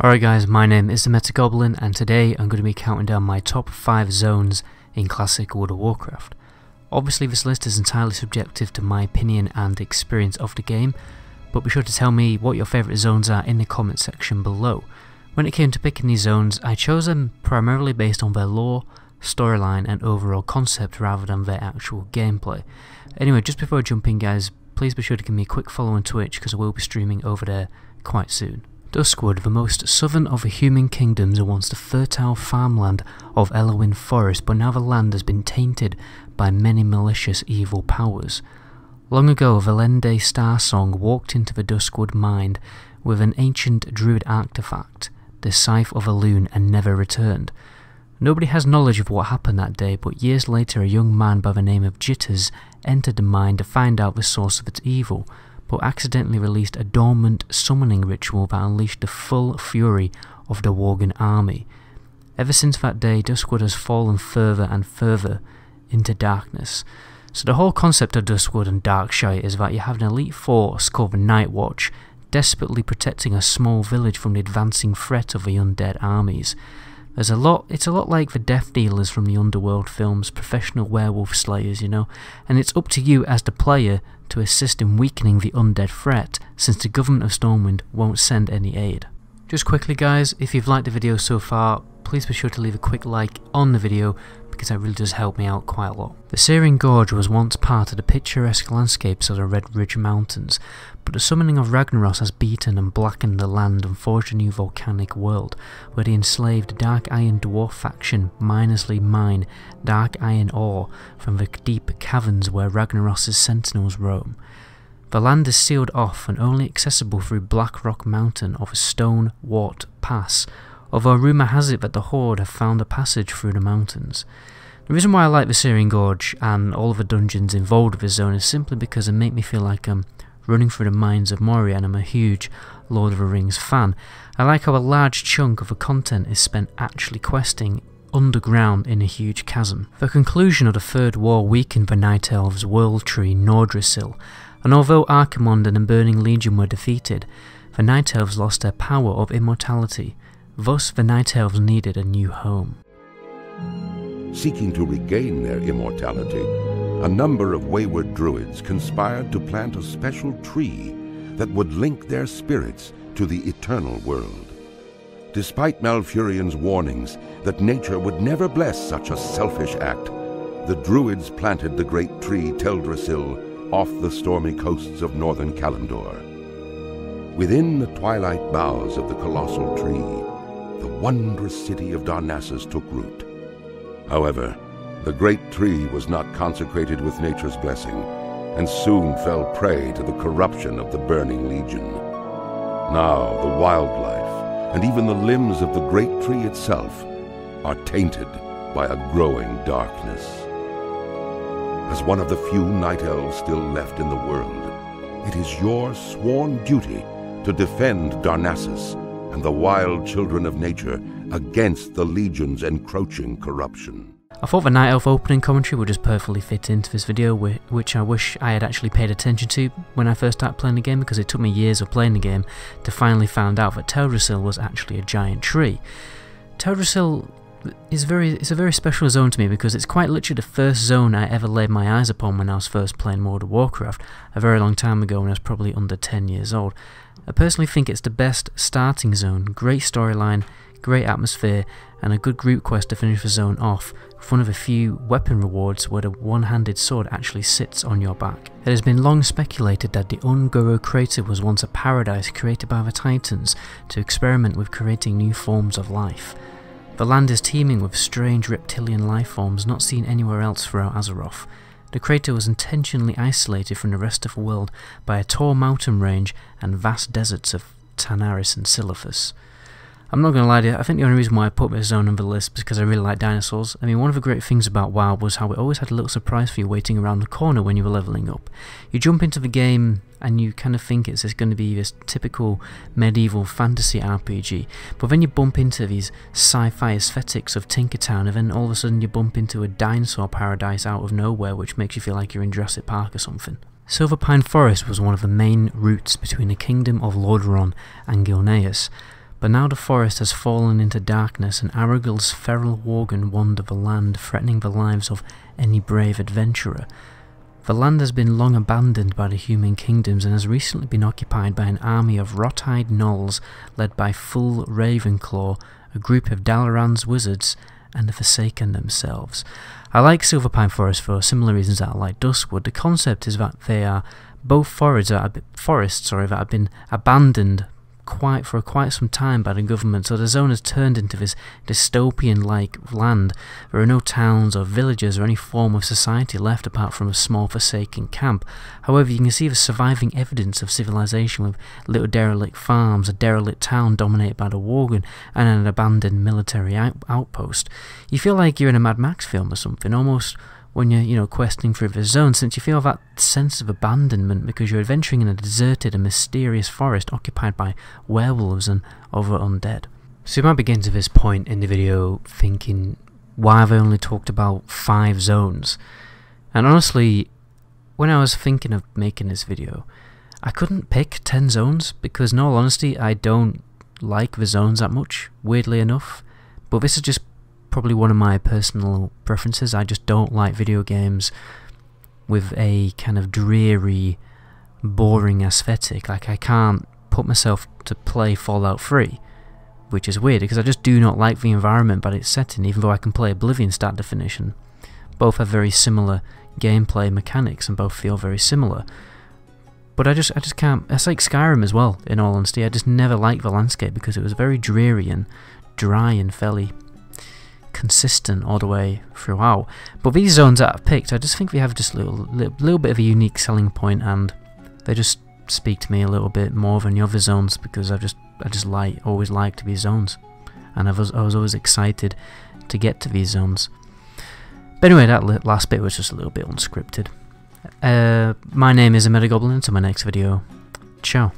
Alright guys, my name is the Metagoblin and today I'm going to be counting down my top 5 zones in Classic World of Warcraft. Obviously this list is entirely subjective to my opinion and experience of the game, but be sure to tell me what your favourite zones are in the comment section below. When it came to picking these zones, I chose them primarily based on their lore, storyline and overall concept rather than their actual gameplay. Anyway, just before I jump in guys, please be sure to give me a quick follow on Twitch because I will be streaming over there quite soon. Duskwood, the most southern of the human kingdoms, was once the fertile farmland of Searing Forest, but now the land has been tainted by many malicious evil powers. Long ago, Valende Starsong walked into the Duskwood mine with an ancient druid artifact, the Scythe of Elune, and never returned. Nobody has knowledge of what happened that day, but years later a young man by the name of Jitters entered the mine to find out the source of its evil, but accidentally released a dormant summoning ritual that unleashed the full fury of the Worgen army. Ever since that day, Duskwood has fallen further and further into darkness. So the whole concept of Duskwood and Darkshire is that you have an elite force called the Night Watch, desperately protecting a small village from the advancing threat of the undead armies. It's a lot like the Death Dealers from the Underworld films, professional werewolf slayers, you know, and it's up to you as the player to assist in weakening the undead threat, since the government of Stormwind won't send any aid. Just quickly guys, if you've liked the video so far, please be sure to leave a quick like on the video, because that really does help me out quite a lot. The Searing Gorge was once part of the picturesque landscapes of the Red Ridge Mountains, but the summoning of Ragnaros has beaten and blackened the land and forged a new volcanic world, where the enslaved Dark Iron Dwarf faction mindlessly mine dark iron ore from the deep caverns where Ragnaros' sentinels roam. The land is sealed off and only accessible through Black Rock Mountain of a stone-wart pass, although rumour has it that the Horde have found a passage through the mountains. The reason why I like the Searing Gorge and all of the dungeons involved with this zone is simply because they make me feel like I'm running through the mines of Moria, and I'm a huge Lord of the Rings fan. I like how a large chunk of the content is spent actually questing underground in a huge chasm. The conclusion of the Third War weakened the Night Elves' world tree Teldrassil, and although Archimonde and the Burning Legion were defeated, the Night Elves lost their power of immortality. Thus, the Night Elves needed a new home. Seeking to regain their immortality, a number of wayward druids conspired to plant a special tree that would link their spirits to the eternal world. Despite Malfurion's warnings that nature would never bless such a selfish act, the druids planted the great tree Teldrassil off the stormy coasts of northern Kalimdor. Within the twilight boughs of the colossal tree, the wondrous city of Darnassus took root. However, the great tree was not consecrated with nature's blessing, and soon fell prey to the corruption of the Burning Legion. Now the wildlife, and even the limbs of the great tree itself, are tainted by a growing darkness. As one of the few Night Elves still left in the world, it is your sworn duty to defend Darnassus and the wild children of nature against the Legion's encroaching corruption. I thought the Night Elf opening commentary would just perfectly fit into this video, which I wish I had actually paid attention to when I first started playing the game, because it took me years of playing the game to finally find out that Teldrassil was actually a giant tree. Teldrassil is a very special zone to me because it's quite literally the first zone I ever laid my eyes upon when I was first playing World of Warcraft, a very long time ago when I was probably under 10 years old. I personally think it's the best starting zone, great storyline, great atmosphere, and a good group quest to finish the zone off with one of a few weapon rewards where the one-handed sword actually sits on your back. It has been long speculated that the Ungoro crater was once a paradise created by the Titans to experiment with creating new forms of life. The land is teeming with strange reptilian life forms not seen anywhere else throughout Azeroth. The crater was intentionally isolated from the rest of the world by a tall mountain range and vast deserts of Tanaris and Silithus. I'm not going to lie to you, I think the only reason why I put this zone on the list is because I really like dinosaurs. I mean, one of the great things about WoW was how it always had a little surprise for you waiting around the corner when you were leveling up. You jump into the game and you kind of think it's just going to be this typical medieval fantasy RPG, but then you bump into these sci-fi aesthetics of Tinkertown, and then all of a sudden you bump into a dinosaur paradise out of nowhere, which makes you feel like you're in Jurassic Park or something. Silverpine Forest was one of the main routes between the kingdom of Lordaeron and Gilneas. But now the forest has fallen into darkness, and Aragyl's feral worgen wander the land, threatening the lives of any brave adventurer. The land has been long abandoned by the human kingdoms and has recently been occupied by an army of rot-eyed gnolls led by Full Ravenclaw, a group of Dalaran's wizards, and the Forsaken themselves. I like Silverpine Forest for similar reasons that I like Duskwood. The concept is that they are both forests that have been abandoned for quite some time by the government, so the zone has turned into this dystopian-like land. There are no towns or villages or any form of society left apart from a small forsaken camp. However, you can see the surviving evidence of civilization with little derelict farms, a derelict town dominated by the worgen, and an abandoned military outpost. You feel like you're in a Mad Max film or something, almost when you're questing through the zone, since you feel that sense of abandonment because you're adventuring in a deserted and mysterious forest occupied by werewolves and other undead. So you might be getting to this point in the video thinking, why have I only talked about 5 zones? And honestly, when I was thinking of making this video, I couldn't pick 10 zones because in all honesty I don't like the zones that much, weirdly enough. But this is just probably one of my personal preferences. I just don't like video games with a kind of dreary, boring aesthetic. Like, I can't put myself to play Fallout 3, which is weird because I just do not like the environment that it's set in, even though I can play Oblivion start to finish, and both have very similar gameplay mechanics and both feel very similar. But I just can't. It's like Skyrim as well, in all honesty. I just never liked the landscape because it was very dreary and dry and fairly consistent all the way throughout. But these zones that I've picked, I just think they have just a little bit of a unique selling point, and they just speak to me a little bit more than the other zones because I always liked these zones, and I was always excited to get to these zones. But anyway, that last bit was just a little bit unscripted. My name is Goblin. Until my next video, ciao.